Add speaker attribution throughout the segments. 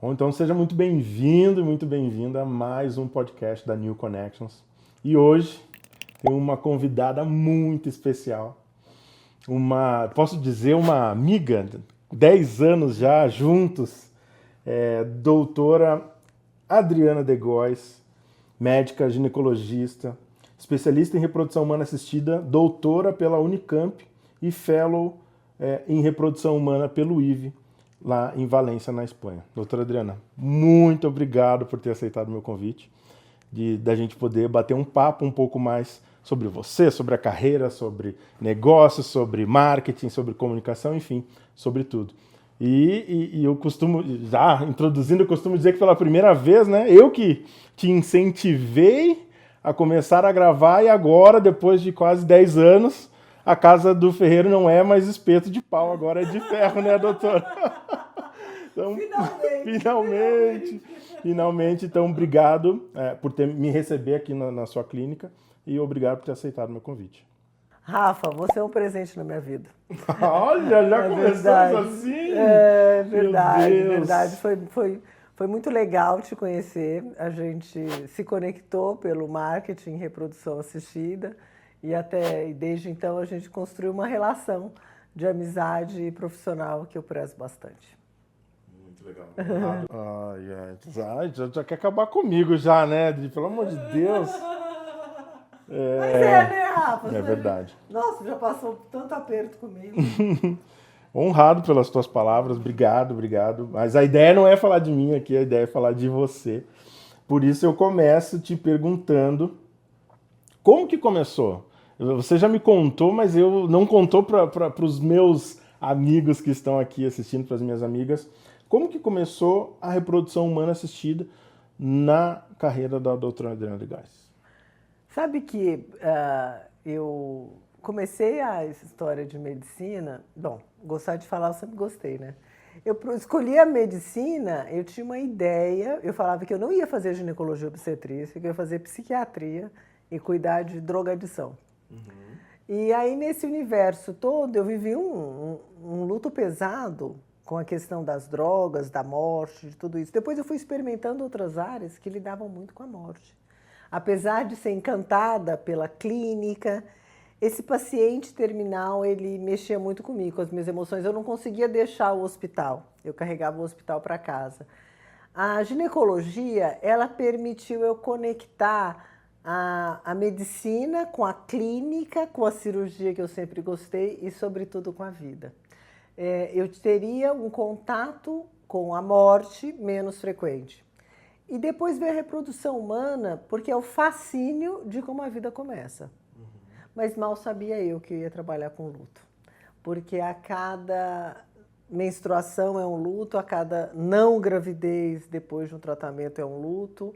Speaker 1: Bom, então seja muito bem-vindo e muito bem-vinda a mais um podcast da New Connections. E hoje tem uma convidada muito especial, posso dizer, uma amiga, 10 anos já juntos, doutora Adriana de Góes, médica ginecologista, especialista em reprodução humana assistida, doutora pela Unicamp e fellow em reprodução humana pelo IVE, lá em Valência, na Espanha. Doutora Adriana, muito obrigado por ter aceitado o meu convite, da gente poder bater um papo um pouco mais sobre você, sobre a carreira, sobre negócios, sobre marketing, sobre comunicação, enfim, sobre tudo. E eu costumo, já introduzindo, eu costumo dizer que pela primeira vez, né, eu que te incentivei a começar a gravar e agora, depois de quase 10 anos, a casa do ferreiro não é mais espeto de pau, agora é de ferro, né, doutora? Então, finalmente. Então, obrigado por me receber aqui na sua clínica e obrigado por ter aceitado o meu convite.
Speaker 2: Rafa, você é um presente na minha vida.
Speaker 1: Olha, já começamos assim?
Speaker 2: É verdade. Foi muito legal te conhecer. A gente se conectou pelo marketing e reprodução assistida e desde então a gente construiu uma relação de amizade profissional que eu prezo bastante.
Speaker 1: Muito legal. Já quer acabar comigo já, né, Adri? Pelo amor de Deus.
Speaker 2: Mas né, Rafa?
Speaker 1: É verdade.
Speaker 2: Nossa, já passou tanto aperto comigo.
Speaker 1: Honrado pelas tuas palavras, obrigado. Mas a ideia não é falar de mim aqui, a ideia é falar de você. Por isso eu começo te perguntando como que começou? Você já me contou, mas eu não contou para os meus amigos que estão aqui assistindo, para as minhas amigas, como que começou a reprodução humana assistida na carreira da doutora Adriana de Góes?
Speaker 2: Sabe que eu comecei a história de medicina, gostar de falar eu sempre gostei, né? Eu escolhi a medicina, eu tinha uma ideia, eu falava que eu não ia fazer ginecologia obstetrícia, que eu ia fazer psiquiatria e cuidar de drogadição. Uhum. E aí nesse universo todo eu vivi um luto pesado com a questão das drogas, da morte, de tudo isso. Depois eu fui experimentando outras áreas que lidavam muito com a morte. Apesar de ser encantada pela clínica, esse paciente terminal, ele mexia muito comigo, com as minhas emoções. Eu não conseguia deixar o hospital, eu carregava o hospital para casa. A ginecologia, ela permitiu eu conectar a medicina com a clínica, com a cirurgia que eu sempre gostei e, sobretudo, com a vida. Eu teria um contato com a morte menos frequente. E depois veio a reprodução humana, porque é o fascínio de como a vida começa. Uhum. Mas mal sabia eu que eu ia trabalhar com luto. Porque a cada menstruação é um luto, a cada não gravidez depois de um tratamento é um luto,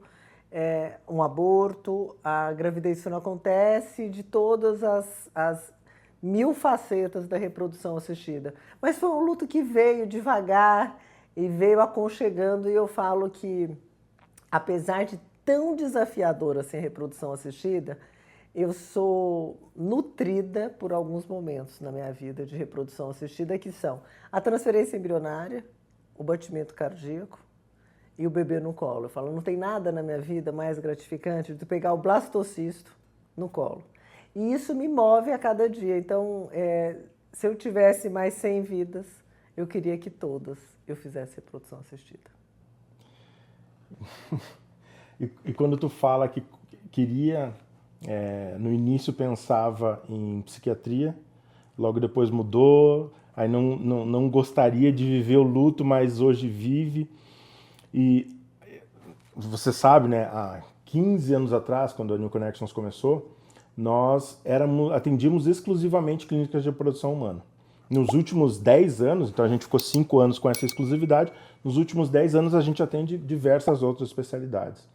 Speaker 2: um aborto, a gravidez não acontece, de todas as 1000 facetas da reprodução assistida. Mas foi um luto que veio devagar e veio aconchegando, e eu falo que apesar de tão desafiadora ser reprodução assistida, eu sou nutrida por alguns momentos na minha vida de reprodução assistida, que são a transferência embrionária, o batimento cardíaco e o bebê no colo. Eu falo, não tem nada na minha vida mais gratificante do que pegar o blastocisto no colo. E isso me move a cada dia. Então, se eu tivesse mais 100 vidas, eu queria que todas eu fizesse reprodução assistida.
Speaker 1: E quando tu fala que queria, no início pensava em psiquiatria, logo depois mudou, aí não gostaria de viver o luto, mas hoje vive. E você sabe, né, há 15 anos atrás, quando a New Connections começou, nós atendíamos exclusivamente clínicas de reprodução humana. Nos últimos 10 anos, então a gente ficou 5 anos com essa exclusividade, nos últimos 10 anos a gente atende diversas outras especialidades.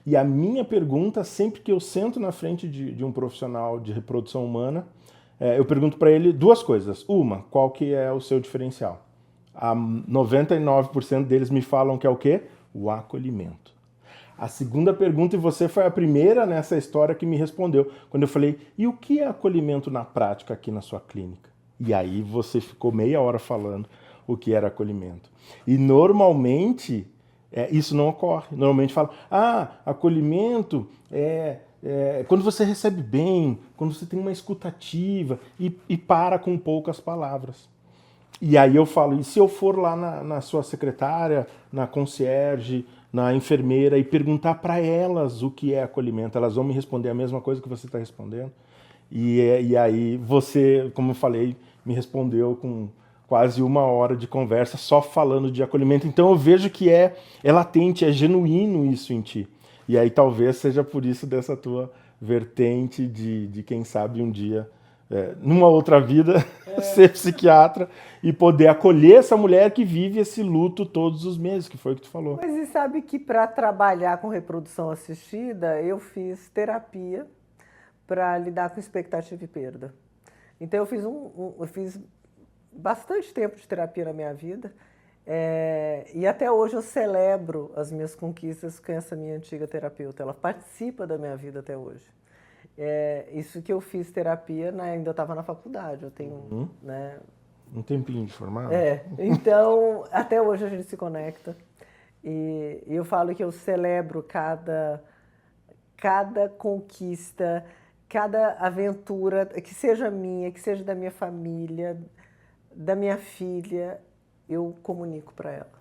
Speaker 1: E a minha pergunta, sempre que eu sento na frente de um profissional de reprodução humana, eu pergunto para ele duas coisas. Uma, qual que é o seu diferencial? 99% deles me falam que é o quê? O acolhimento. A segunda pergunta, e você foi a primeira nessa história que me respondeu, quando eu falei, e o que é acolhimento na prática aqui na sua clínica? E aí você ficou meia hora falando o que era acolhimento. E normalmente isso não ocorre. Normalmente fala, acolhimento quando você recebe bem, quando você tem uma escutativa e para com poucas palavras. E aí eu falo, e se eu for lá na sua secretária, na concierge, na enfermeira e perguntar para elas o que é acolhimento, elas vão me responder a mesma coisa que você está respondendo. E aí você, como eu falei, me respondeu com quase 1 hora de conversa só falando de acolhimento. Então eu vejo que é latente, é genuíno isso em ti. E aí talvez seja por isso dessa tua vertente de quem sabe um dia, numa outra vida, ser psiquiatra e poder acolher essa mulher que vive esse luto todos os meses, que foi o que tu falou.
Speaker 2: Mas e sabe que para trabalhar com reprodução assistida, eu fiz terapia para lidar com expectativa e perda. Então eu fiz bastante tempo de terapia na minha vida, e até hoje eu celebro as minhas conquistas com essa minha antiga terapeuta. Ela participa da minha vida até hoje. Isso que eu fiz terapia, né, ainda eu estava na faculdade, eu tenho, né,
Speaker 1: um tempinho de formado.
Speaker 2: Então até hoje a gente se conecta e eu falo que eu celebro cada conquista, cada aventura, que seja minha, que seja da minha família, da minha filha, eu comunico para ela.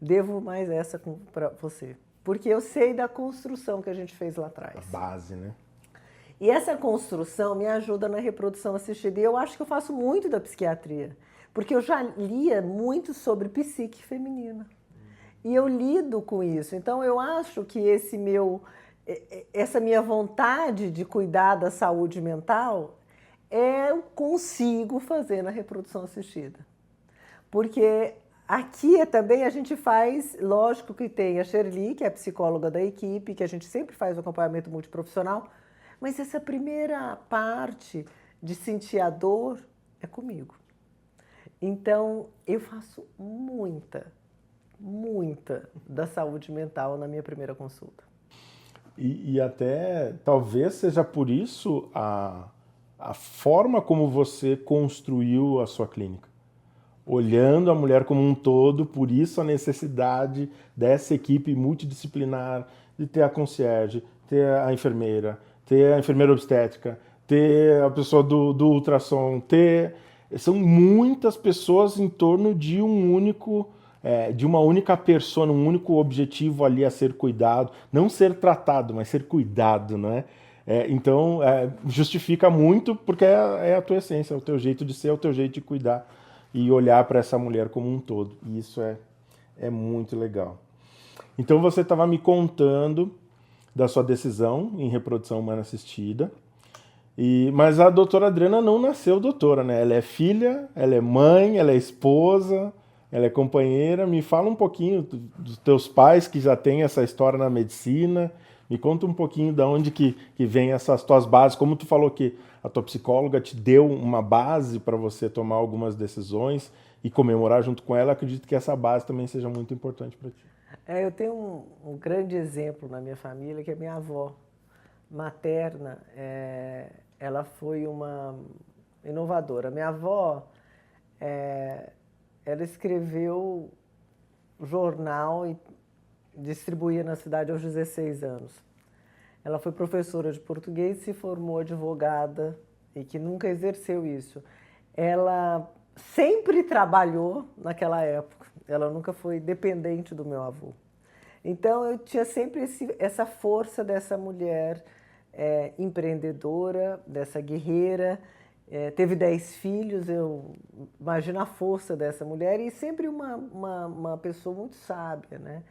Speaker 2: Devo mais essa para você, porque eu sei da construção que a gente fez lá atrás.
Speaker 1: A base, né?
Speaker 2: E essa construção me ajuda na reprodução assistida. E eu acho que eu faço muito da psiquiatria, porque eu já lia muito sobre psique feminina. E eu lido com isso. Então eu acho que essa minha vontade de cuidar da saúde mental, eu consigo fazer na reprodução assistida. Porque aqui também a gente faz, lógico que tem a Sherly, que é a psicóloga da equipe, que a gente sempre faz o acompanhamento multiprofissional, mas essa primeira parte de sentir a dor é comigo. Então, eu faço muita da saúde mental na minha primeira consulta.
Speaker 1: E até, talvez seja por isso a forma como você construiu a sua clínica. Olhando a mulher como um todo, por isso a necessidade dessa equipe multidisciplinar, de ter a concierge, ter a enfermeira obstétrica, ter a pessoa do ultrassom, são muitas pessoas em torno de de uma única persona, um único objetivo ali a ser cuidado, não ser tratado, mas ser cuidado, não é? Então, justifica muito porque é a tua essência, é o teu jeito de ser, é o teu jeito de cuidar e olhar para essa mulher como um todo. E isso é muito legal. Então, você estava me contando da sua decisão em reprodução humana assistida. Mas a doutora Adriana não nasceu doutora, né? Ela é filha, ela é mãe, ela é esposa, ela é companheira. Me fala um pouquinho dos teus pais que já têm essa história na medicina. Me conta um pouquinho de onde que vem essas tuas bases. Como tu falou que a tua psicóloga te deu uma base para você tomar algumas decisões e comemorar junto com ela, acredito que essa base também seja muito importante para ti.
Speaker 2: Eu tenho um grande exemplo na minha família, que é minha avó materna. Ela foi uma inovadora. Minha avó, ela escreveu jornal e distribuía na cidade aos 16 anos. Ela foi professora de português, se formou advogada e que nunca exerceu isso. Ela sempre trabalhou naquela época. Ela nunca foi dependente do meu avô. Então, eu tinha sempre essa força dessa mulher empreendedora, dessa guerreira. Teve 10 filhos, eu imagino a força dessa mulher e sempre uma pessoa muito sábia, né?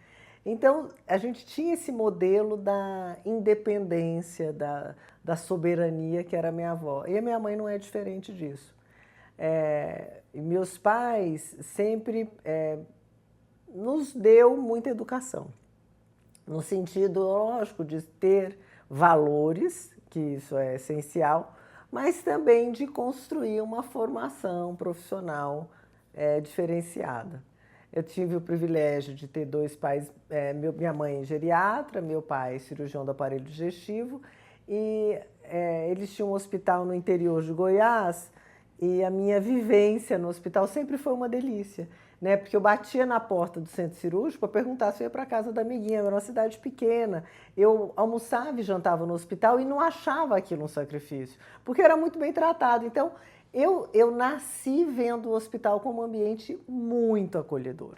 Speaker 2: Então, a gente tinha esse modelo da independência, da soberania, que era a minha avó. E a minha mãe não é diferente disso. E meus pais sempre nos deu muita educação, no sentido, lógico, de ter valores, que isso é essencial, mas também de construir uma formação profissional diferenciada. Eu tive o privilégio de ter 2 pais, minha mãe geriatra, meu pai cirurgião do aparelho digestivo, e eles tinham um hospital no interior de Goiás, e a minha vivência no hospital sempre foi uma delícia. né? Porque eu batia na porta do centro cirúrgico para perguntar se eu ia para casa da amiguinha, era uma cidade pequena. Eu almoçava e jantava no hospital e não achava aquilo um sacrifício, porque eu era muito bem tratado. Então, eu nasci vendo o hospital como um ambiente muito acolhedor.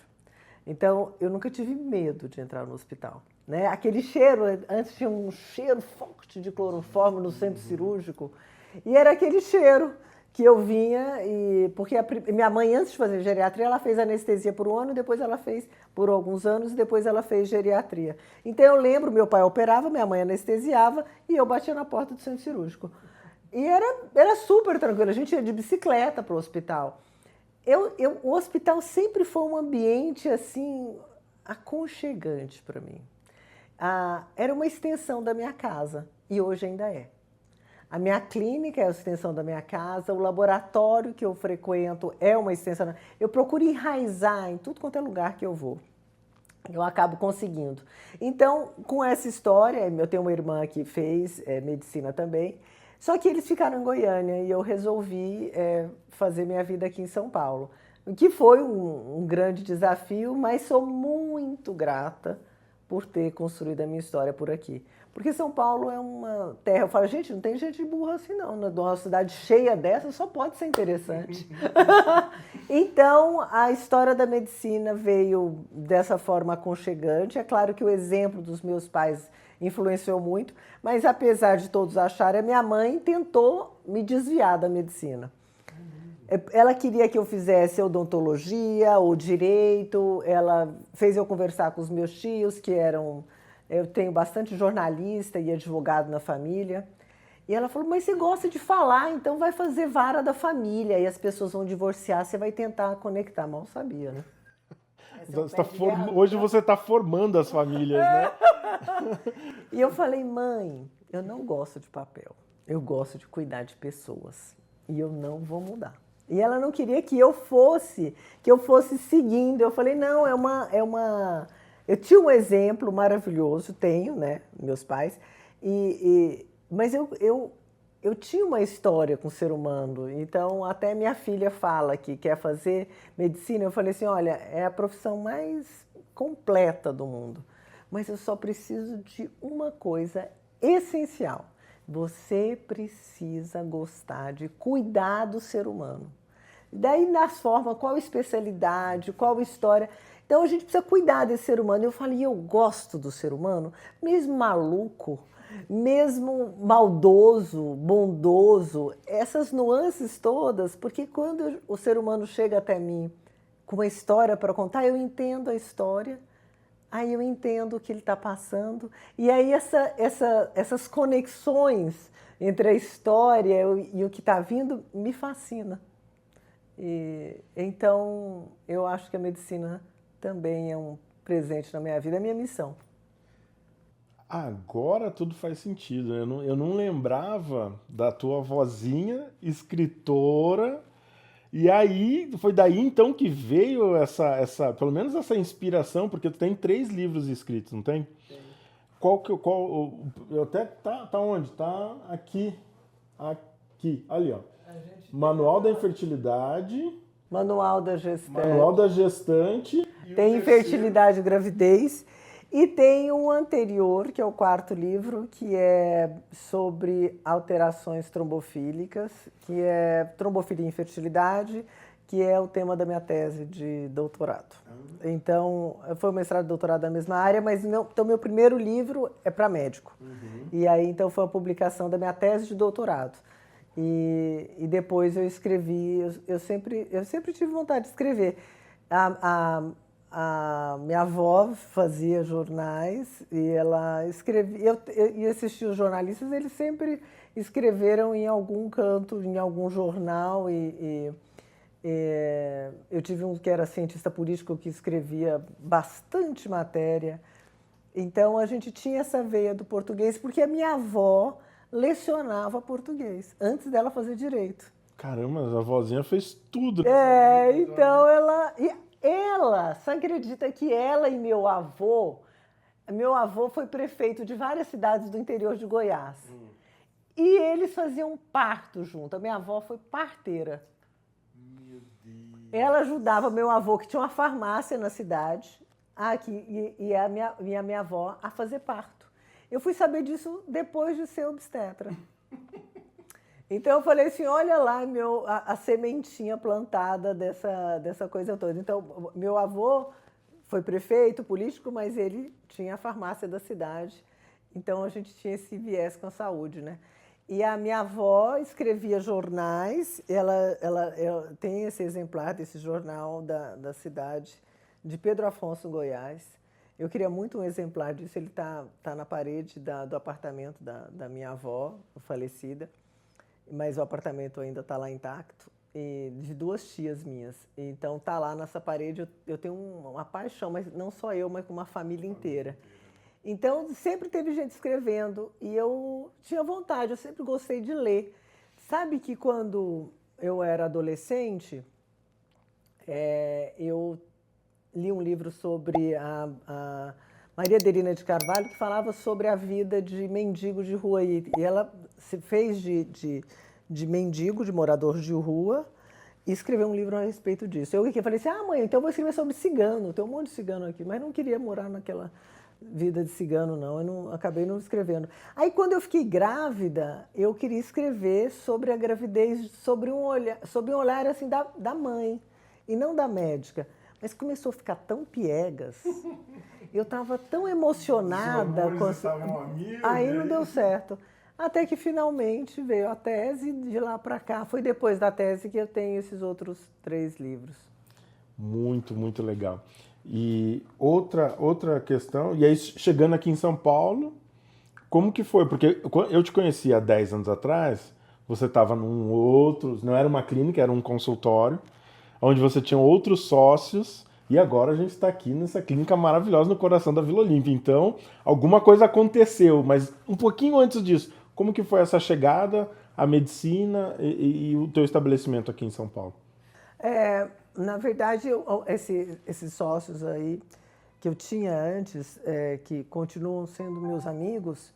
Speaker 2: Então, eu nunca tive medo de entrar no hospital, né? Aquele cheiro, antes tinha um cheiro forte de cloroformo no centro cirúrgico, e era aquele cheiro que eu vinha, porque minha mãe, antes de fazer geriatria, ela fez anestesia por um ano, depois ela fez por alguns anos, e depois ela fez geriatria. Então, eu lembro, meu pai operava, minha mãe anestesiava, e eu batia na porta do centro cirúrgico. E era super tranquilo, a gente ia de bicicleta para o hospital. O hospital sempre foi um ambiente assim aconchegante para mim. Era uma extensão da minha casa e hoje ainda é. A minha clínica é a extensão da minha casa, o laboratório que eu frequento é uma extensão. Eu procuro enraizar em tudo quanto é lugar que eu vou. Eu acabo conseguindo. Então, com essa história, eu tenho uma irmã que fez medicina também, só que eles ficaram em Goiânia e eu resolvi fazer minha vida aqui em São Paulo, o que foi um grande desafio, mas sou muito grata por ter construído a minha história por aqui. Porque São Paulo é uma terra, eu falo, gente, não tem gente burra assim não, numa cidade cheia dessa só pode ser interessante. Então, a história da medicina veio dessa forma aconchegante, é claro que o exemplo dos meus pais influenciou muito, mas apesar de todos acharem, a minha mãe tentou me desviar da medicina. Ela queria que eu fizesse odontologia ou direito, ela fez eu conversar com os meus tios, que eram... Eu tenho bastante jornalista e advogado na família. E ela falou, mas você gosta de falar, então vai fazer vara da família. E as pessoas vão divorciar, você vai tentar conectar. Mal sabia, né?
Speaker 1: Hoje você está formando as famílias, né?
Speaker 2: E eu falei, mãe, eu não gosto de papel. Eu gosto de cuidar de pessoas. E eu não vou mudar. E ela não queria que eu fosse seguindo. Eu falei, não, Eu tinha um exemplo maravilhoso, tenho, né, meus pais, mas eu tinha uma história com o ser humano, então até minha filha fala que quer fazer medicina, eu falei assim, olha, é a profissão mais completa do mundo, mas eu só preciso de uma coisa essencial, você precisa gostar de cuidar do ser humano. Daí nas formas, qual especialidade, qual história... Então, a gente precisa cuidar desse ser humano. Eu falei, eu gosto do ser humano, mesmo maluco, mesmo maldoso, bondoso, essas nuances todas, porque quando o ser humano chega até mim com uma história para contar, eu entendo a história, aí eu entendo o que ele está passando, e aí essas conexões entre a história e o que está vindo me fascina. Então, eu acho que a medicina também é um presente na minha vida, é a minha missão.
Speaker 1: Agora tudo faz sentido. Eu não lembrava da tua vozinha, escritora, e aí foi daí então que veio pelo menos essa inspiração, porque tu tem 3 livros escritos, não tem? Sim. Tá onde? Tá aqui, ali, ó. Manual da Infertilidade.
Speaker 2: Manual da Gestante.
Speaker 1: Manual da Gestante.
Speaker 2: Tem Infertilidade e Gravidez. E tem um anterior, que é o 4º livro, que é sobre alterações trombofílicas, que é trombofilia e infertilidade, que é o tema da minha tese de doutorado. Então, foi o mestrado e doutorado da mesma área, mas então meu primeiro livro é para médico. Uhum. E aí, então, foi a publicação da minha tese de doutorado. E depois eu escrevi, eu sempre tive vontade de escrever. A minha avó fazia jornais e ela escrevia, e assistia os jornalistas, eles sempre escreveram em algum canto, em algum jornal, eu tive um que era cientista político que escrevia bastante matéria. Então a gente tinha essa veia do português, porque a minha avó lecionava português, antes dela fazer direito.
Speaker 1: Caramba, a vozinha fez tudo.
Speaker 2: Então você acredita que ela e meu avô foi prefeito de várias cidades do interior de Goiás. E eles faziam parto junto, a minha avó foi parteira.
Speaker 1: Meu Deus.
Speaker 2: Ela ajudava meu avô, que tinha uma farmácia na cidade, e a minha avó a fazer parto. Eu fui saber disso depois de ser obstetra. Então eu falei assim, olha lá a sementinha plantada dessa coisa toda. Então, meu avô foi prefeito, político, mas ele tinha a farmácia da cidade. Então a gente tinha esse viés com a saúde, né? E a minha avó escrevia jornais, ela tem esse exemplar desse jornal da cidade, de Pedro Afonso, Goiás. Eu queria muito um exemplar disso, ele tá na parede do apartamento da minha avó, falecida, mas o apartamento ainda está lá intacto, e de duas tias minhas. Então está lá nessa parede, eu tenho uma paixão, mas não só eu, mas com uma família inteira. Então, sempre teve gente escrevendo e eu tinha vontade, eu sempre gostei de ler. Sabe que quando eu era adolescente, eu li um livro sobre a Maria Adelina de Carvalho, que falava sobre a vida de mendigo de rua. E ela se fez de mendigo, de morador de rua, e escreveu um livro a respeito disso. Eu falei assim, mãe, então eu vou escrever sobre cigano, tem um monte de cigano aqui, mas não queria morar naquela vida de cigano, não. Acabei não escrevendo. Aí, quando eu fiquei grávida, eu queria escrever sobre a gravidez, sobre um olhar assim, da mãe, e não da médica. Mas começou a ficar tão piegas, eu estava tão emocionada. Aí não deu certo. Até que, finalmente, veio a tese, de lá para cá. Foi depois da tese que eu tenho esses outros 3 livros.
Speaker 1: Muito, muito legal. E outra questão, e aí chegando aqui em São Paulo, como que foi? Porque eu te conheci há 10 anos atrás, você estava num outro, não era uma clínica, era um consultório, onde você tinha outros sócios, e agora a gente está aqui nessa clínica maravilhosa no coração da Vila Olímpia. Então, alguma coisa aconteceu, mas um pouquinho antes disso, como que foi essa chegada à medicina e o teu estabelecimento aqui em São Paulo?
Speaker 2: Na verdade, esses sócios aí que eu tinha antes, que continuam sendo meus amigos,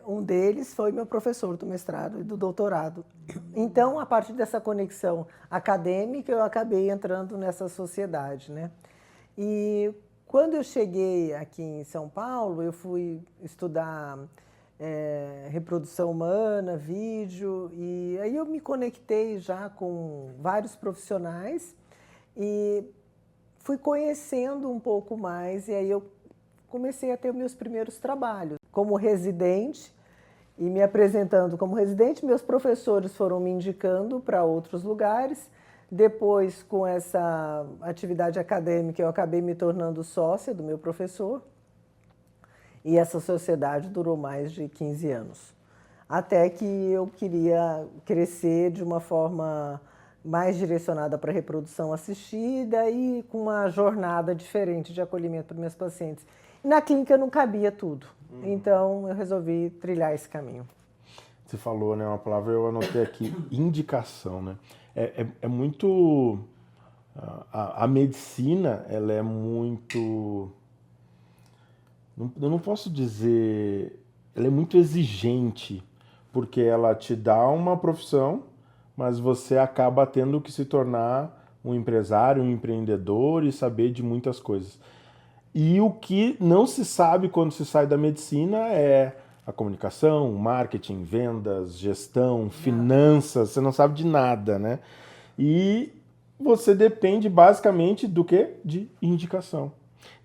Speaker 2: um deles foi meu professor do mestrado e do doutorado. Então, a partir dessa conexão acadêmica, eu acabei entrando nessa sociedade, né? E quando eu cheguei aqui em São Paulo, eu fui estudar reprodução humana, vídeo, e aí eu me conectei já com vários profissionais e fui conhecendo um pouco mais, e aí eu comecei a ter os meus primeiros trabalhos como residente, e me apresentando como residente, meus professores foram me indicando para outros lugares. Depois, com essa atividade acadêmica, eu acabei me tornando sócia do meu professor. E essa sociedade durou mais de 15 anos. Até que eu queria crescer de uma forma mais direcionada para a reprodução assistida e com uma jornada diferente de acolhimento para meus pacientes. E na clínica não cabia tudo. Então, eu resolvi trilhar esse caminho.
Speaker 1: Você falou, né, uma palavra, eu anotei aqui, indicação, né? É muito... A medicina, ela é muito... Eu não posso dizer... Ela é muito exigente, porque ela te dá uma profissão, mas você acaba tendo que se tornar um empresário, um empreendedor e saber de muitas coisas. E o que não se sabe quando se sai da medicina é a comunicação, marketing, vendas, gestão, finanças, você não sabe de nada, né? E você depende basicamente do quê? De indicação.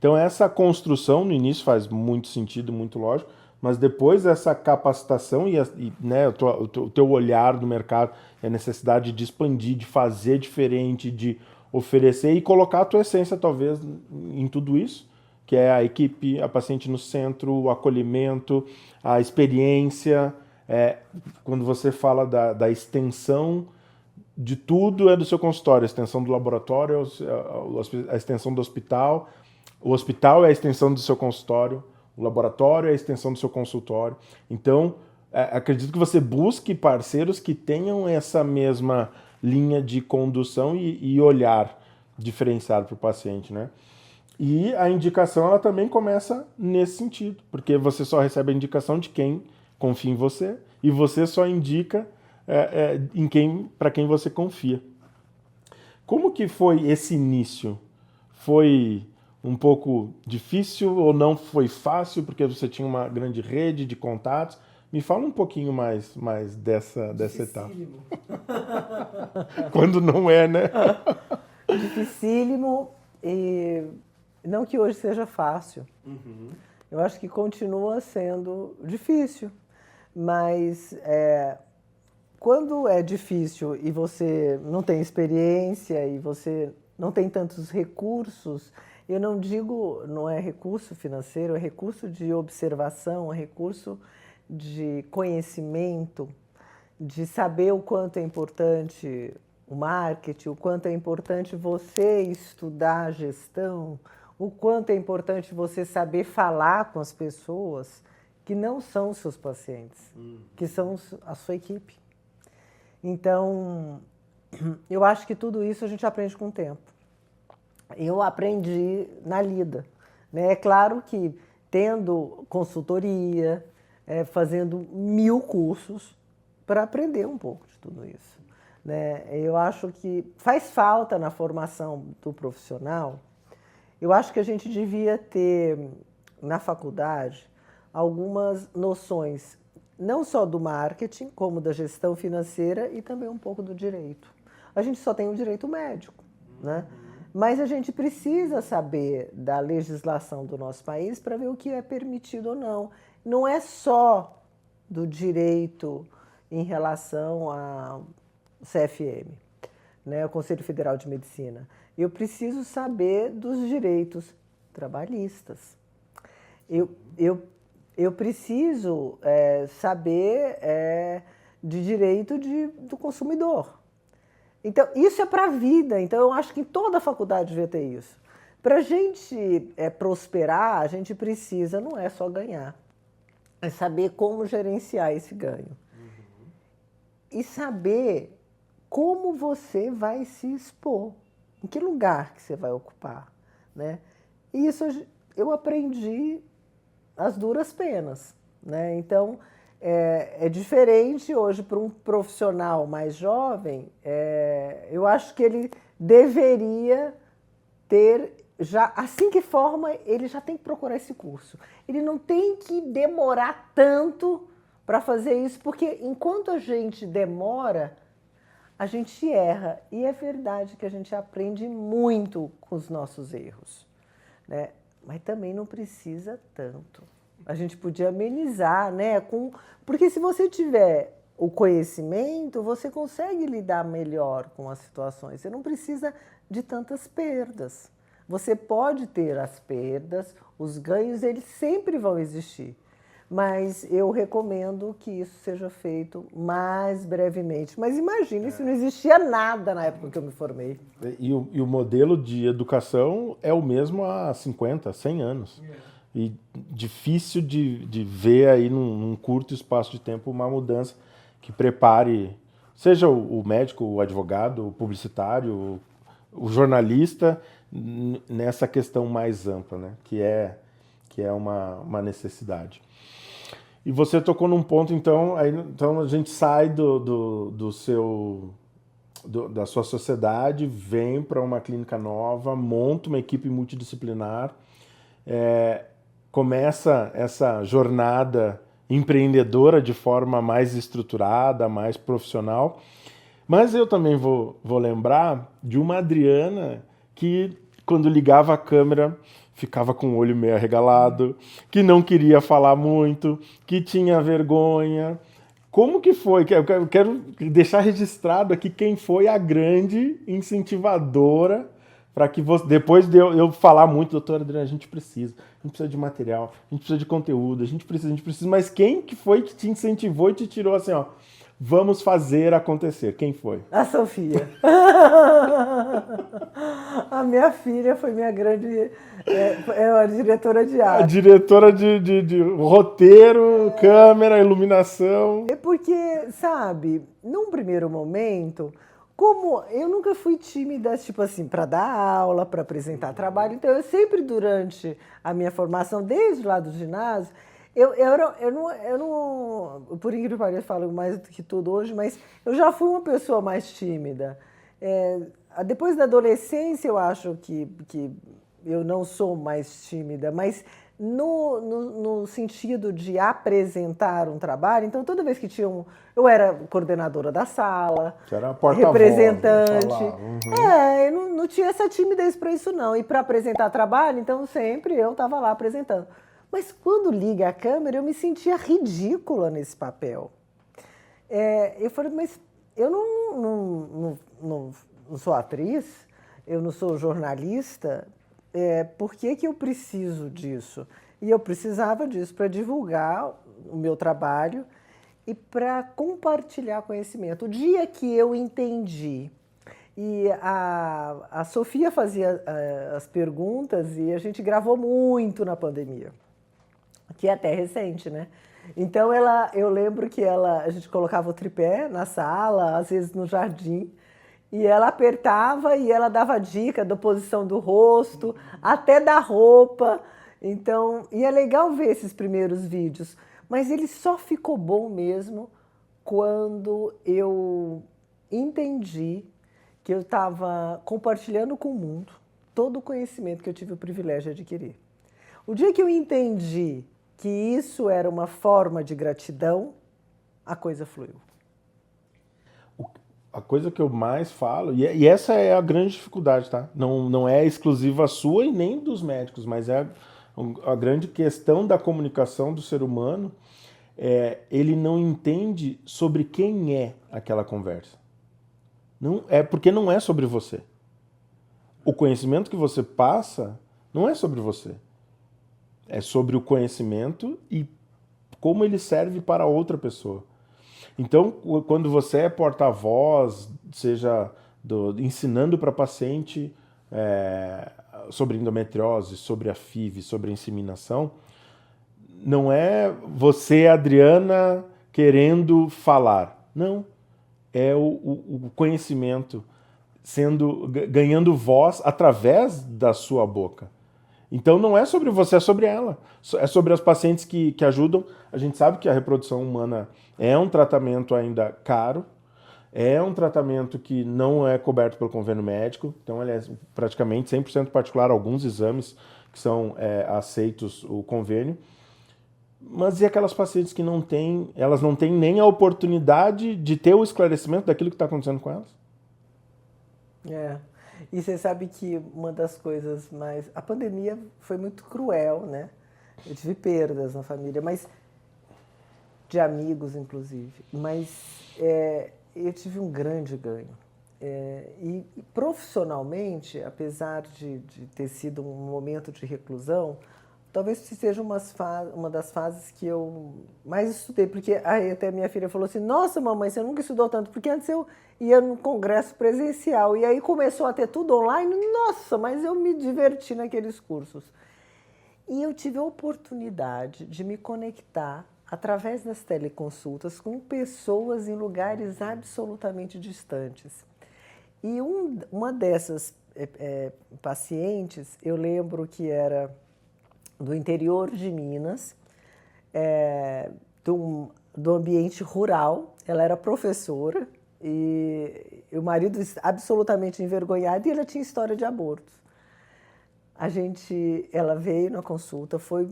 Speaker 1: Então essa construção no início faz muito sentido, muito lógico, mas depois essa capacitação né, o teu olhar do mercado, a necessidade de expandir, de fazer diferente, de oferecer e colocar a tua essência talvez em tudo isso, que é a equipe, a paciente no centro, o acolhimento, a experiência. Quando você fala da extensão de tudo, é do seu consultório, a extensão do laboratório, a extensão do hospital, o hospital é a extensão do seu consultório, o laboratório é a extensão do seu consultório. Então, acredito que você busque parceiros que tenham essa mesma linha de condução e olhar diferenciado para o paciente, né? E a indicação, ela também começa nesse sentido, porque você só recebe a indicação de quem confia em você e você só indica para quem você confia. Como que foi esse início? Foi um pouco difícil ou não foi fácil porque você tinha uma grande rede de contatos? Me fala um pouquinho mais dessa etapa. Quando não é, né?
Speaker 2: Dificílimo, e não que hoje seja fácil. Eu acho que continua sendo difícil, mas quando é difícil e você não tem experiência e você não tem tantos recursos, eu não digo, não é recurso financeiro, é recurso de observação, é recurso de conhecimento, de saber o quanto é importante o marketing, o quanto é importante você estudar a gestão, o quanto é importante você saber falar com as pessoas que não são os seus pacientes, que são a sua equipe. Então, eu acho que tudo isso a gente aprende com o tempo. Eu aprendi na lida, né? É claro que tendo consultoria, fazendo 1000 cursos para aprender um pouco de tudo isso, né? Eu acho que faz falta na formação do profissional. Eu acho que a gente devia ter na faculdade algumas noções, não só do marketing, como da gestão financeira e também um pouco do direito. A gente só tem o direito médico, né? Mas a gente precisa saber da legislação do nosso país para ver o que é permitido ou não. Não é só do direito em relação ao CFM, né, o Conselho Federal de Medicina. Eu preciso saber dos direitos trabalhistas. Eu preciso saber de direito do consumidor. Então, isso é para a vida. Então, eu acho que em toda faculdade devia ter isso. Para a gente prosperar, a gente precisa, não é só ganhar, é saber como gerenciar esse ganho. E saber como você vai se expor, em que lugar que você vai ocupar, né? E isso eu aprendi às duras penas, né? Então, é diferente hoje para um profissional mais jovem, eu acho que ele deveria ter, já assim que forma, ele já tem que procurar esse curso. Ele não tem que demorar tanto para fazer isso, porque enquanto a gente demora, a gente erra. E é verdade que a gente aprende muito com os nossos erros, né? Mas também não precisa tanto. A gente podia amenizar, né? Porque se você tiver o conhecimento, você consegue lidar melhor com as situações. Você não precisa de tantas perdas. Você pode ter as perdas, os ganhos, eles sempre vão existir. Mas eu recomendo que isso seja feito mais brevemente. Mas imagine se não existia nada na época que eu me formei.
Speaker 1: E o modelo de educação é o mesmo há 50, 100 anos. E difícil de ver aí num curto espaço de tempo uma mudança que prepare, seja o médico, o advogado, o publicitário, o jornalista, nessa questão mais ampla, né? Que é uma necessidade. E você tocou num ponto, então a gente sai da sua sociedade, vem para uma clínica nova, monta uma equipe multidisciplinar, começa essa jornada empreendedora de forma mais estruturada, mais profissional. Mas eu também vou lembrar de uma Adriana que, quando ligava a câmera, ficava com o olho meio arregalado, que não queria falar muito, que tinha vergonha. Como que foi? Eu quero deixar registrado aqui quem foi a grande incentivadora para que você, depois de eu falar muito, doutora Adriana, a gente precisa de material, a gente precisa de conteúdo, a gente precisa, mas quem que foi que te incentivou e te tirou assim, ó, vamos fazer acontecer? Quem foi?
Speaker 2: A Sofia. A minha filha foi minha grande... a diretora de arte.
Speaker 1: A diretora de roteiro, câmera, iluminação.
Speaker 2: É porque, sabe, num primeiro momento, como eu nunca fui tímida, tipo assim, para dar aula, para apresentar trabalho, então eu sempre, durante a minha formação, desde lá do ginásio, eu não, por incrível que pareça, eu falo mais do que tudo hoje, mas eu já fui uma pessoa mais tímida. Depois da adolescência, eu acho que eu não sou mais tímida, mas no sentido de apresentar um trabalho, então toda vez que tinha eu era coordenadora da sala,
Speaker 1: Que era a porta-voz,
Speaker 2: representante.
Speaker 1: falar.
Speaker 2: Eu não tinha essa timidez para isso, não. E para apresentar trabalho, então sempre eu estava lá apresentando. Mas quando liga a câmera, eu me sentia ridícula nesse papel. Eu falei, mas eu não sou atriz, eu não sou jornalista, por que eu preciso disso? E eu precisava disso para divulgar o meu trabalho e para compartilhar conhecimento. O dia que eu entendi, e a Sofia fazia as perguntas e a gente gravou muito na pandemia, que é até recente, né? Então eu lembro que a gente colocava o tripé na sala, às vezes no jardim, e ela apertava e ela dava dica da posição do rosto, até da roupa. Então, e é legal ver esses primeiros vídeos, mas ele só ficou bom mesmo quando eu entendi que eu estava compartilhando com o mundo todo o conhecimento que eu tive o privilégio de adquirir. O dia que eu entendi que isso era uma forma de gratidão, a coisa fluiu.
Speaker 1: A coisa que eu mais falo, e essa é a grande dificuldade, tá? Não é exclusiva sua e nem dos médicos, mas é a grande questão da comunicação do ser humano, ele não entende sobre quem é aquela conversa. Não, porque não é sobre você. O conhecimento que você passa não é sobre você. É sobre o conhecimento e como ele serve para outra pessoa. Então, quando você é porta-voz, seja ensinando para paciente sobre endometriose, sobre a FIV, sobre a inseminação, não é você, Adriana, querendo falar. Não. É o conhecimento ganhando voz através da sua boca. Então não é sobre você, é sobre ela. É sobre as pacientes que ajudam. A gente sabe que a reprodução humana é um tratamento ainda caro, é um tratamento que não é coberto pelo convênio médico, então ele é praticamente 100% particular, alguns exames que são aceitos o convênio. Mas e aquelas pacientes que elas não têm nem a oportunidade de ter o esclarecimento daquilo que está acontecendo com elas?
Speaker 2: E você sabe que uma das coisas mais... A pandemia foi muito cruel, né? Eu tive perdas na família, mas de amigos, inclusive. Mas eu tive um grande ganho. E profissionalmente, apesar de ter sido um momento de reclusão, talvez seja uma das fases que eu mais estudei, porque aí até minha filha falou assim, nossa, mamãe, você nunca estudou tanto, porque antes eu ia no congresso presencial, e aí começou a ter tudo online, nossa, mas eu me diverti naqueles cursos. E eu tive a oportunidade de me conectar através das teleconsultas com pessoas em lugares absolutamente distantes. E uma dessas pacientes, eu lembro que era do interior de Minas, do ambiente rural. Ela era professora e o marido absolutamente envergonhado e ela tinha história de aborto. Ela veio na consulta, foi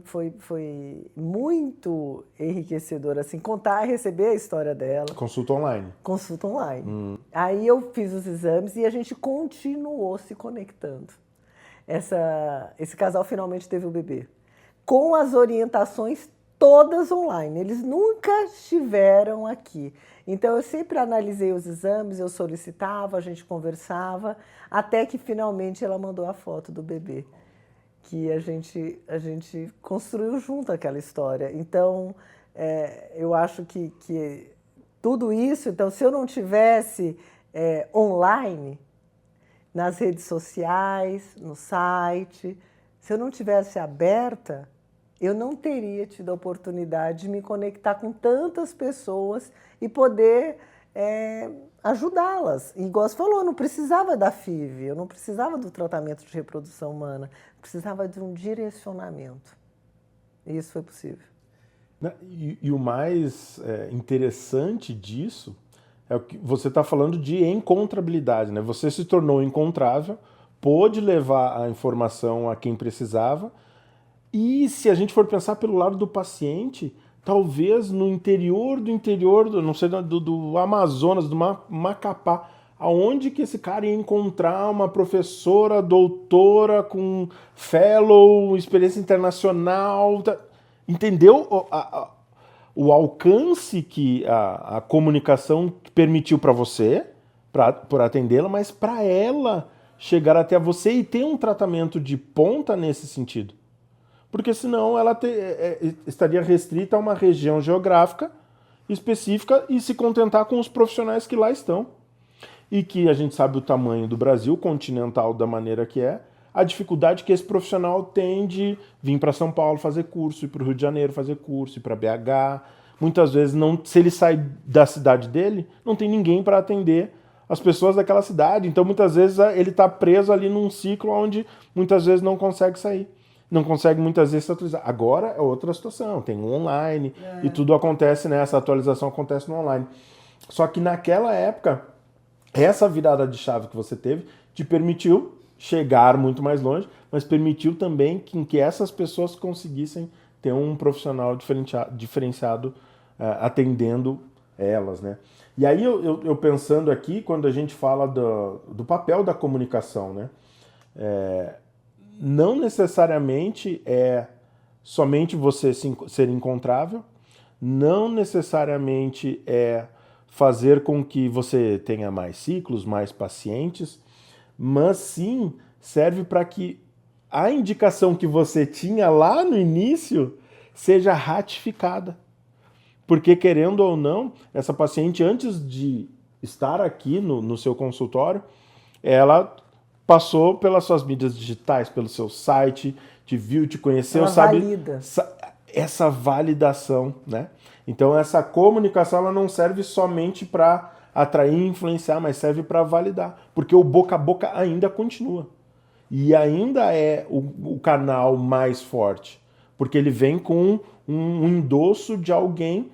Speaker 2: muito enriquecedor, assim, receber a história dela.
Speaker 1: Consulta online.
Speaker 2: Consulta online. Aí eu fiz os exames e a gente continuou se conectando. Esse casal finalmente teve o bebê, com as orientações todas online. Eles nunca estiveram aqui. Então, eu sempre analisei os exames, eu solicitava, a gente conversava, até que finalmente ela mandou a foto do bebê, que a gente construiu junto aquela história. Então, eu acho que tudo isso, então, se eu não tivesse online, nas redes sociais, no site, se eu não tivesse aberta, eu não teria tido a oportunidade de me conectar com tantas pessoas e poder ajudá-las. E igual você falou, eu não precisava da FIV, eu não precisava do tratamento de reprodução humana, eu precisava de um direcionamento. E isso foi possível.
Speaker 1: E o mais interessante disso é o que você está falando de encontrabilidade, né? Você se tornou encontrável, pôde levar a informação a quem precisava, e se a gente for pensar pelo lado do paciente, talvez no interior do interior, não sei, do Amazonas, do Macapá, aonde que esse cara ia encontrar uma professora, doutora, com fellow, experiência internacional, entendeu o alcance que a comunicação permitiu para você, por atendê-la, mas para ela chegar até você e ter um tratamento de ponta nesse sentido. Porque senão ela estaria restrita a uma região geográfica específica e se contentar com os profissionais que lá estão. E que a gente sabe o tamanho do Brasil, continental da maneira que é, a dificuldade que esse profissional tem de vir para São Paulo fazer curso, ir para o Rio de Janeiro fazer curso, ir para BH. Muitas vezes, se ele sai da cidade dele, não tem ninguém para atender as pessoas daquela cidade. Então, muitas vezes, ele está preso ali num ciclo onde muitas vezes não consegue sair. Não consegue muitas vezes se atualizar. Agora é outra situação, tem um online e tudo acontece, né? Essa atualização acontece no online. Só que naquela época, essa virada de chave que você teve te permitiu chegar muito mais longe, mas permitiu também que essas pessoas conseguissem ter um profissional diferenciado atendendo elas, né? E aí eu pensando aqui, quando a gente fala do papel da comunicação, né? Não necessariamente é somente você ser encontrável, não necessariamente é fazer com que você tenha mais ciclos, mais pacientes, mas sim serve para que a indicação que você tinha lá no início seja ratificada. Porque, querendo ou não, essa paciente, antes de estar aqui no seu consultório, ela passou pelas suas mídias digitais, pelo seu site, te viu, te conheceu,
Speaker 2: ela
Speaker 1: sabe?
Speaker 2: Valida.
Speaker 1: Essa validação, né? Então, essa comunicação ela não serve somente para atrair e influenciar, mas serve para validar. Porque o boca a boca ainda continua. E ainda é o canal mais forte. Porque ele vem com um endosso de alguém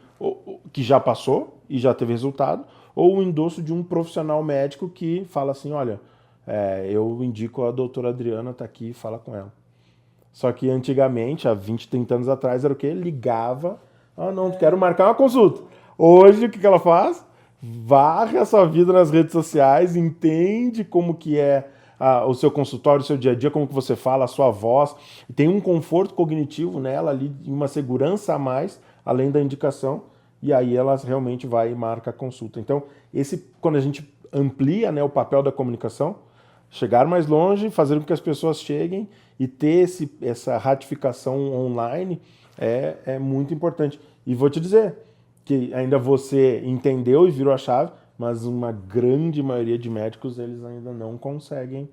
Speaker 1: que já passou e já teve resultado, ou o endosso de um profissional médico que fala assim, olha, eu indico a doutora Adriana, tá aqui, fala com ela. Só que antigamente, há 20, 30 anos atrás, era o quê? Ligava, não, quero marcar uma consulta. Hoje, o que ela faz? Varre a sua vida nas redes sociais, entende como que é o seu consultório, o seu dia a dia, como que você fala, a sua voz, tem um conforto cognitivo nela ali, uma segurança a mais, além da indicação, e aí ela realmente vai e marca a consulta. Então, quando a gente amplia, né, o papel da comunicação, chegar mais longe, fazer com que as pessoas cheguem e ter essa ratificação online é muito importante. E vou te dizer que ainda você entendeu e virou a chave, mas uma grande maioria de médicos eles ainda não conseguem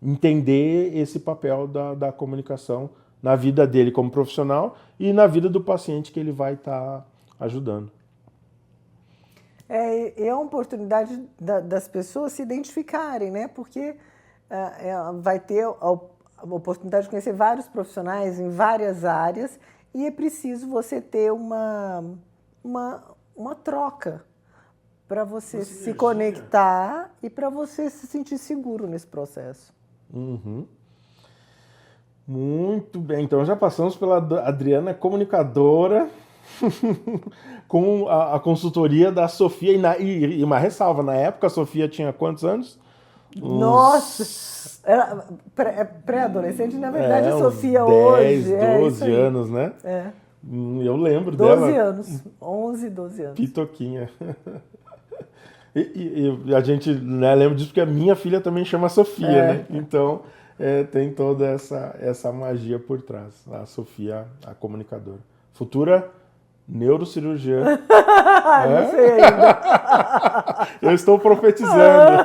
Speaker 1: entender esse papel da comunicação na vida dele como profissional e na vida do paciente que ele vai estar ajudando.
Speaker 2: É uma oportunidade das pessoas se identificarem, né? Porque vai ter a oportunidade de conhecer vários profissionais em várias áreas e é preciso você ter uma troca para você se conectar e para você se sentir seguro nesse processo.
Speaker 1: Uhum. Muito bem, então já passamos pela Adriana, comunicadora, com a consultoria da Sofia, e uma ressalva, na época a Sofia tinha quantos anos?
Speaker 2: Nossa! Pré-adolescente, na verdade, a Sofia
Speaker 1: 10,
Speaker 2: hoje...
Speaker 1: 12 anos, né? Eu lembro
Speaker 2: 12
Speaker 1: dela.
Speaker 2: 12 anos, 11, 12 anos.
Speaker 1: Pitoquinha. E a gente, né, lembra disso porque a minha filha também chama Sofia, né? Então tem toda essa magia por trás. A Sofia, a comunicadora. Futura neurocirurgiã.
Speaker 2: Não sei ainda.
Speaker 1: Eu estou profetizando.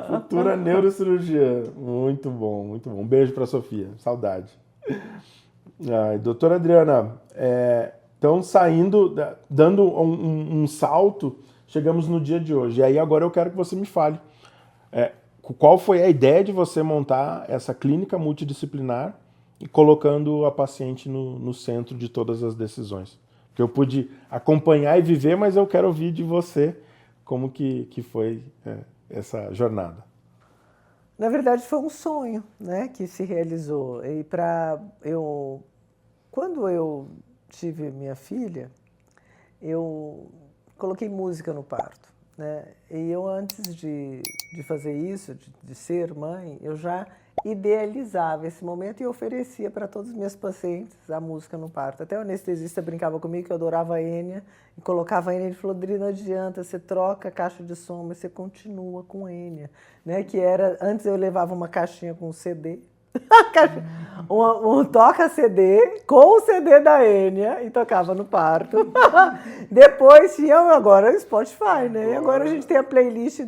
Speaker 1: Futura neurocirurgiã. Muito bom, muito bom. Um beijo para Sofia. Saudade. Doutora Adriana, então saindo, dando um salto, chegamos no dia de hoje. E aí agora eu quero que você me fale. Qual foi a ideia de você montar essa clínica multidisciplinar e colocando a paciente no centro de todas as decisões? que eu pude acompanhar e viver, mas eu quero ouvir de você como que foi essa jornada.
Speaker 2: Na verdade, foi um sonho, né, que se realizou. E quando eu tive minha filha, eu coloquei música no parto, né? E eu, antes de fazer isso, de ser mãe, eu já idealizava esse momento e oferecia para todas as minhas pacientes a música no parto. Até o anestesista brincava comigo que eu adorava a Enya e colocava a Enya. Ele falou: Dri, não adianta, você troca a caixa de som, mas você continua com a Enya, né? Que era, antes eu levava uma caixinha com um CD, um toca-CD com o CD da Enya e tocava no parto. Depois tinha agora o Spotify, né? E agora a gente tem a playlist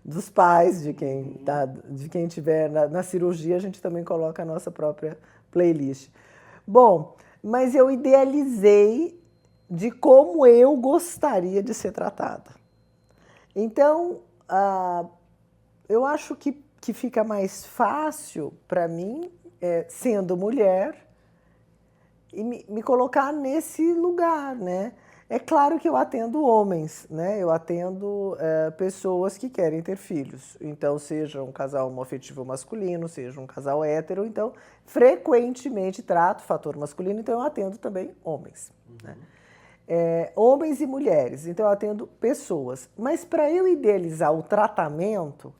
Speaker 2: dos pais, de quem tiver na cirurgia, a gente também coloca a nossa própria playlist. Bom, mas eu idealizei de como eu gostaria de ser tratada. Então, eu acho que fica mais fácil para mim, sendo mulher, e me colocar nesse lugar, né? É claro que eu atendo homens, né? Eu atendo pessoas que querem ter filhos. Então, seja um casal homoafetivo masculino, seja um casal hétero. Então, frequentemente trato o fator masculino, então eu atendo também homens. Né? Homens e mulheres, então eu atendo pessoas. Mas para eu idealizar o tratamento,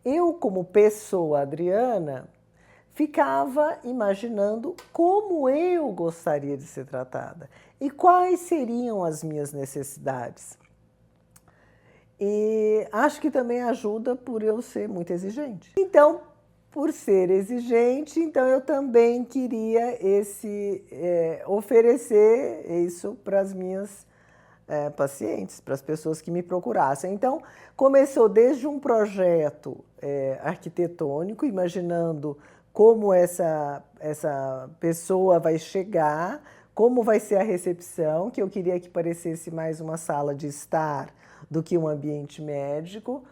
Speaker 2: eu, como pessoa Adriana, ficava imaginando como eu gostaria de ser tratada e quais seriam as minhas necessidades. E acho que também ajuda por eu ser muito exigente. Então, por ser exigente, então eu também queria oferecer isso para as minhas pacientes, para as pessoas que me procurassem. Então, começou desde um projeto arquitetônico, imaginando como essa pessoa vai chegar, como vai ser a recepção, que eu queria que parecesse mais uma sala de estar do que um ambiente médico.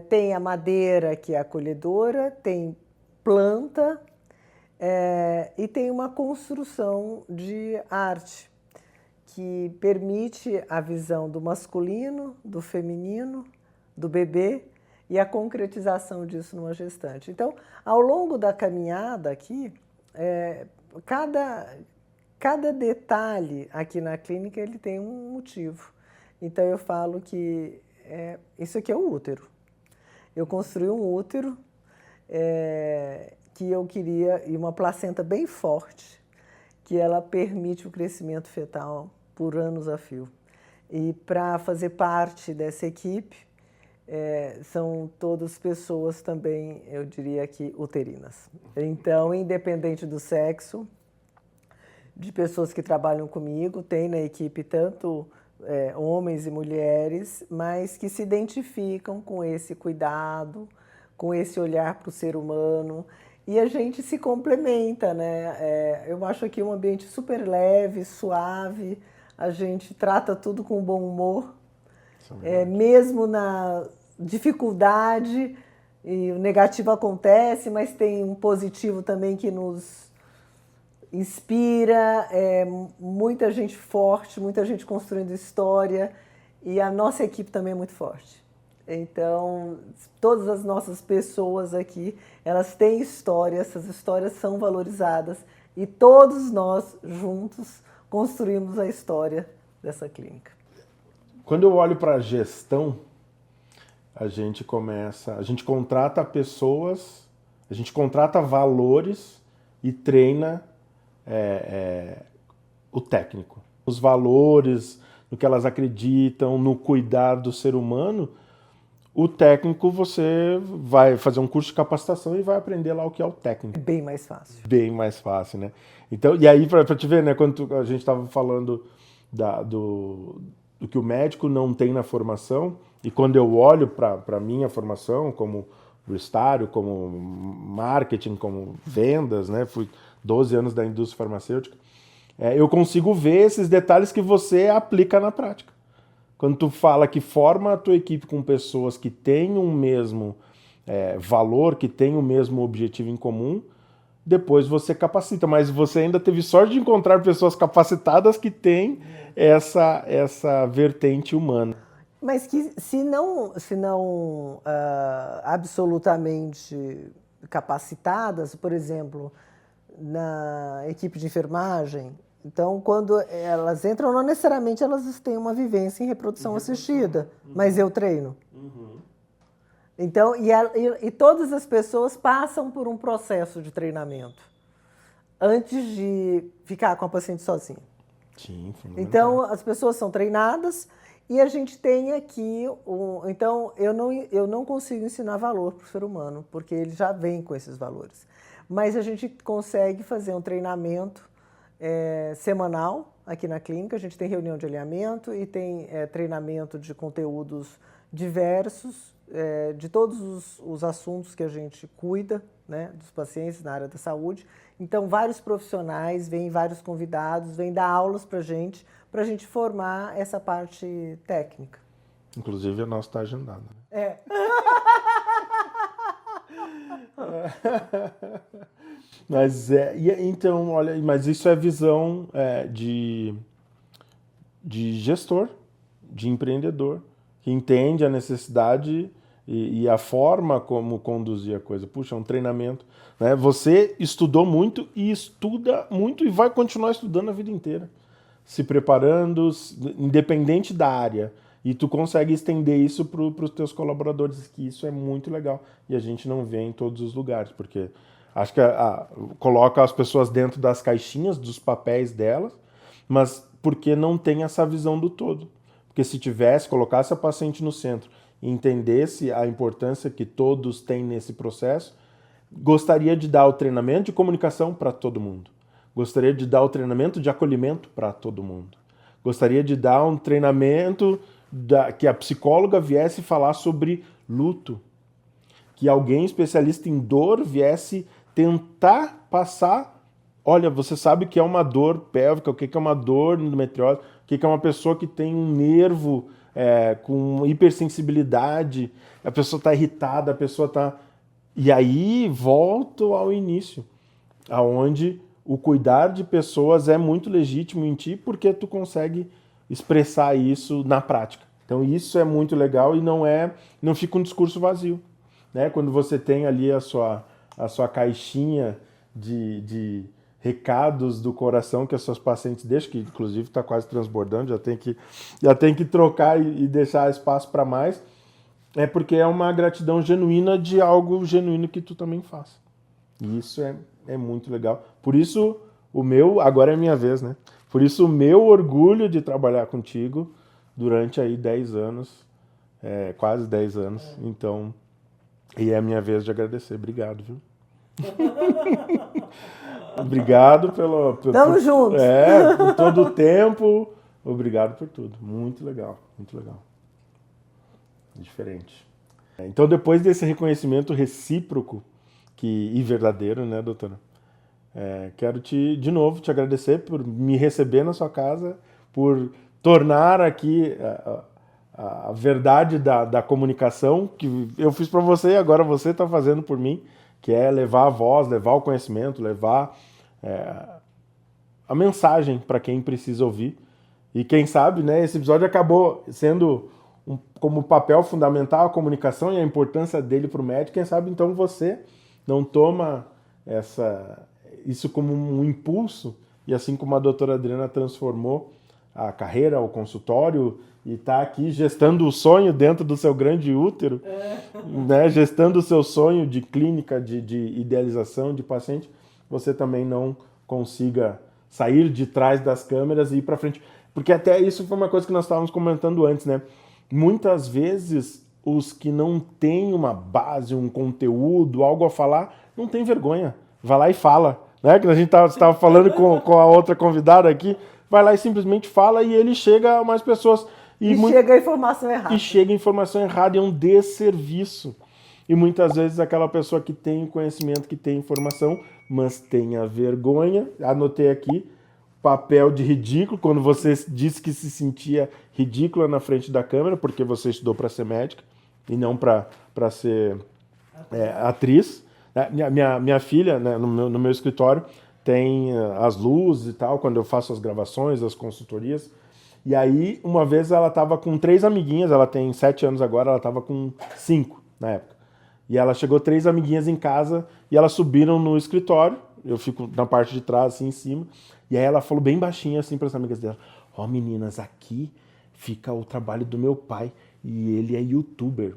Speaker 2: Tem a madeira, que é acolhedora, tem planta e tem uma construção de arte que permite a visão do masculino, do feminino, do bebê e a concretização disso numa gestante. Então, ao longo da caminhada aqui, cada detalhe aqui na clínica ele tem um motivo. Então, eu falo que isso aqui é o útero. Eu construí um útero que eu queria, e uma placenta bem forte, que ela permite o crescimento fetal por anos a fio. E para fazer parte dessa equipe, são todas pessoas também, eu diria que uterinas. Então, independente do sexo, de pessoas que trabalham comigo, tem na equipe tanto homens e mulheres, mas que se identificam com esse cuidado, com esse olhar para o ser humano, e a gente se complementa, né? Eu acho aqui um ambiente super leve, suave, a gente trata tudo com bom humor, mesmo na dificuldade, e o negativo acontece, mas tem um positivo também que nos inspira, muita gente forte, muita gente construindo história, e a nossa equipe também é muito forte. Então, todas as nossas pessoas aqui, elas têm história, essas histórias são valorizadas, e todos nós juntos construímos a história dessa clínica.
Speaker 1: Quando eu olho para a gestão, a gente contrata pessoas, a gente contrata valores e treina o técnico. Os valores, no que elas acreditam, no cuidar do ser humano, o técnico, você vai fazer um curso de capacitação e vai aprender lá o que é o técnico.
Speaker 2: É bem mais fácil.
Speaker 1: Bem mais fácil, né? Então, e aí, para te ver, né, quando a gente estava falando do que o médico não tem na formação, e quando eu olho para a minha formação, como publicitário, como marketing, como vendas, né? Fui 12 anos da indústria farmacêutica, eu consigo ver esses detalhes que você aplica na prática. Quando tu fala que forma a tua equipe com pessoas que têm o mesmo valor, que têm o mesmo objetivo em comum, depois você capacita. Mas você ainda teve sorte de encontrar pessoas capacitadas que têm essa vertente humana.
Speaker 2: Mas que se não absolutamente capacitadas, por exemplo, na equipe de enfermagem, então quando elas entram, não necessariamente elas têm uma vivência em reprodução assistida, mas eu treino. Então, e todas as pessoas passam por um processo de treinamento antes de ficar com a paciente sozinha.
Speaker 1: Sim,
Speaker 2: então, as pessoas são treinadas e a gente tem aqui... Então, eu não consigo ensinar valor para o ser humano, porque ele já vem com esses valores. Mas a gente consegue fazer um treinamento semanal aqui na clínica. A gente tem reunião de alinhamento e tem treinamento de conteúdos diversos, de todos os assuntos que a gente cuida, né, dos pacientes na área da saúde. Então, vários profissionais, vêm vários convidados, vêm dar aulas para a gente formar essa parte técnica.
Speaker 1: Inclusive, a nossa está agendada. Mas então, olha, mas isso é visão de gestor, de empreendedor, que entende a necessidade e a forma como conduzir a coisa. Puxa, é um treinamento. Né? Você estudou muito e estuda muito e vai continuar estudando a vida inteira. Se preparando, independente da área. E tu consegue estender isso para os teus colaboradores, que isso é muito legal. E a gente não vê em todos os lugares, porque acho que coloca as pessoas dentro das caixinhas, dos papéis delas, mas porque não tem essa visão do todo. Porque se colocasse a paciente no centro e entendesse a importância que todos têm nesse processo, gostaria de dar o treinamento de comunicação para todo mundo. Gostaria de dar o treinamento de acolhimento para todo mundo. Gostaria de dar um treinamento que a psicóloga viesse falar sobre luto. Que alguém especialista em dor viesse tentar passar... Olha, você sabe o que é uma dor pélvica, o que é uma dor endometriose, o que é uma pessoa que tem um nervo com hipersensibilidade, a pessoa está irritada, a pessoa está... E aí, volto ao início, aonde o cuidar de pessoas é muito legítimo em ti, porque tu consegue expressar isso na prática. Então isso é muito legal e não fica um discurso vazio. Né? Quando você tem ali a sua caixinha de recados do coração que as suas pacientes deixam, que inclusive está quase transbordando, já tem que trocar e deixar espaço para mais, é porque é uma gratidão genuína de algo genuíno que tu também faz. E isso é muito legal. Por isso, agora é a minha vez, né? Por isso o meu orgulho de trabalhar contigo durante aí 10 anos, quase 10 anos. Então, e é a minha vez de agradecer. Obrigado, viu? Obrigado
Speaker 2: Tamo juntos.
Speaker 1: Por todo o tempo. Obrigado por tudo. Muito legal, muito legal. Diferente. Então, depois desse reconhecimento recíproco e verdadeiro, né, doutora? Quero de novo te agradecer por me receber na sua casa, por tornar aqui a verdade da comunicação que eu fiz para você e agora você está fazendo por mim, que é levar a voz, levar o conhecimento, levar a mensagem para quem precisa ouvir. E quem sabe, né, esse episódio acabou sendo como papel fundamental a comunicação e a importância dele para o médico. Quem sabe então você não toma isso como um impulso, e assim como a doutora Adriana transformou a carreira, o consultório, e está aqui gestando o sonho dentro do seu grande útero, né, gestando o seu sonho de clínica, de idealização de paciente, você também não consiga sair de trás das câmeras e ir para frente. Porque até isso foi uma coisa que nós estávamos comentando antes, né? Muitas vezes os que não têm uma base, um conteúdo, algo a falar, não tem vergonha. Vai lá e fala. Né? Que a gente estava falando com a outra convidada aqui, vai lá e simplesmente fala e ele chega a mais pessoas.
Speaker 2: Chega a informação errada.
Speaker 1: E chega a informação errada, é um desserviço. E muitas vezes aquela pessoa que tem conhecimento, que tem informação, mas tem a vergonha, anotei aqui, papel de ridículo, quando você disse que se sentia ridícula na frente da câmera, porque você estudou para ser médica e não para ser atriz, Minha filha, né, no meu escritório, tem as luzes e tal, quando eu faço as gravações, as consultorias. E aí, uma vez ela estava com 3 amiguinhas, ela tem 7 anos agora, ela estava com 5 na época. E ela chegou 3 amiguinhas em casa e elas subiram no escritório, eu fico na parte de trás, assim, em cima. E aí ela falou bem baixinho, assim, para as amigas dela: ó, meninas, aqui fica o trabalho do meu pai e ele é youtuber.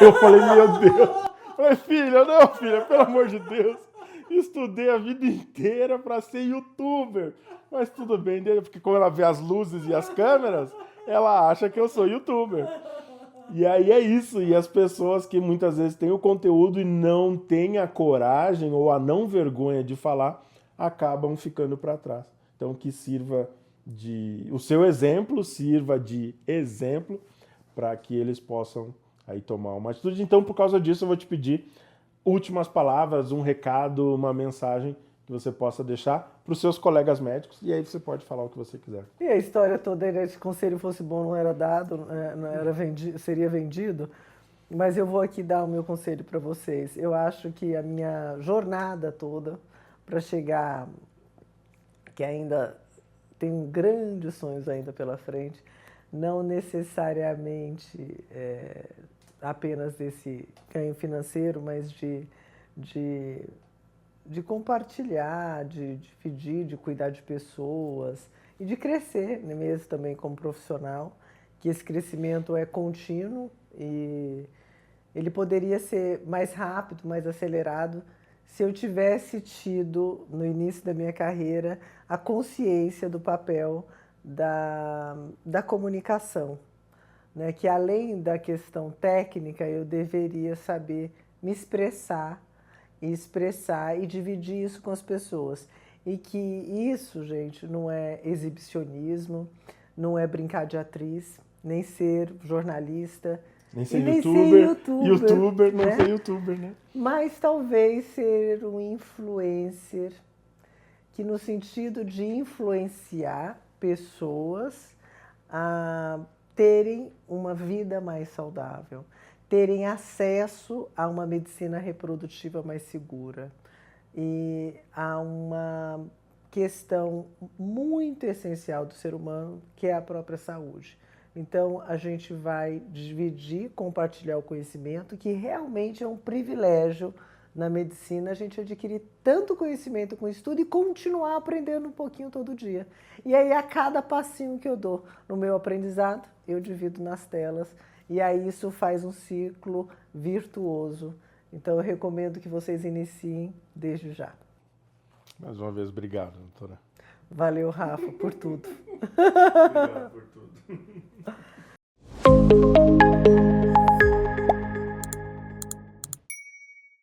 Speaker 1: Eu falei, meu Deus. Eu falei, filha, pelo amor de Deus. Estudei a vida inteira para ser youtuber. Mas tudo bem, né? Porque como ela vê as luzes e as câmeras, ela acha que eu sou youtuber. E aí é isso. E as pessoas que muitas vezes têm o conteúdo e não têm a coragem ou a não vergonha de falar, acabam ficando para trás. Então que sirva o seu exemplo sirva de exemplo para que eles possam aí tomar uma atitude. Então, por causa disso, eu vou te pedir últimas palavras, um recado, uma mensagem que você possa deixar para os seus colegas médicos, e aí você pode falar o que você quiser.
Speaker 2: E a história toda, né, se o conselho fosse bom, não era dado, não era seria vendido, mas eu vou aqui dar o meu conselho para vocês. Eu acho que a minha jornada toda para chegar, que ainda tenho grandes sonhos ainda pela frente, não necessariamente apenas desse ganho financeiro, mas de compartilhar, de dividir, de cuidar de pessoas e de crescer mesmo também como profissional, que esse crescimento é contínuo e ele poderia ser mais rápido, mais acelerado, se eu tivesse tido, no início da minha carreira, a consciência do papel da comunicação, né? Que além da questão técnica, eu deveria saber me expressar e dividir isso com as pessoas. E que isso, gente, não é exibicionismo, não é brincar de atriz, nem ser jornalista,
Speaker 1: Nem ser
Speaker 2: nem
Speaker 1: youtuber,
Speaker 2: ser
Speaker 1: youtuber, não
Speaker 2: né?
Speaker 1: ser youtuber, né?
Speaker 2: Mas talvez ser um influencer, que no sentido de influenciar pessoas a terem uma vida mais saudável, terem acesso a uma medicina reprodutiva mais segura e a uma questão muito essencial do ser humano, que é a própria saúde. Então, a gente vai dividir, compartilhar o conhecimento, que realmente é um privilégio na medicina a gente adquirir tanto conhecimento com estudo e continuar aprendendo um pouquinho todo dia. E aí, a cada passinho que eu dou no meu aprendizado, eu divido nas telas. E aí, isso faz um ciclo virtuoso. Então, eu recomendo que vocês iniciem desde já.
Speaker 1: Mais uma vez, obrigado, doutora.
Speaker 2: Valeu, Rafa, por tudo.
Speaker 1: Obrigado por tudo.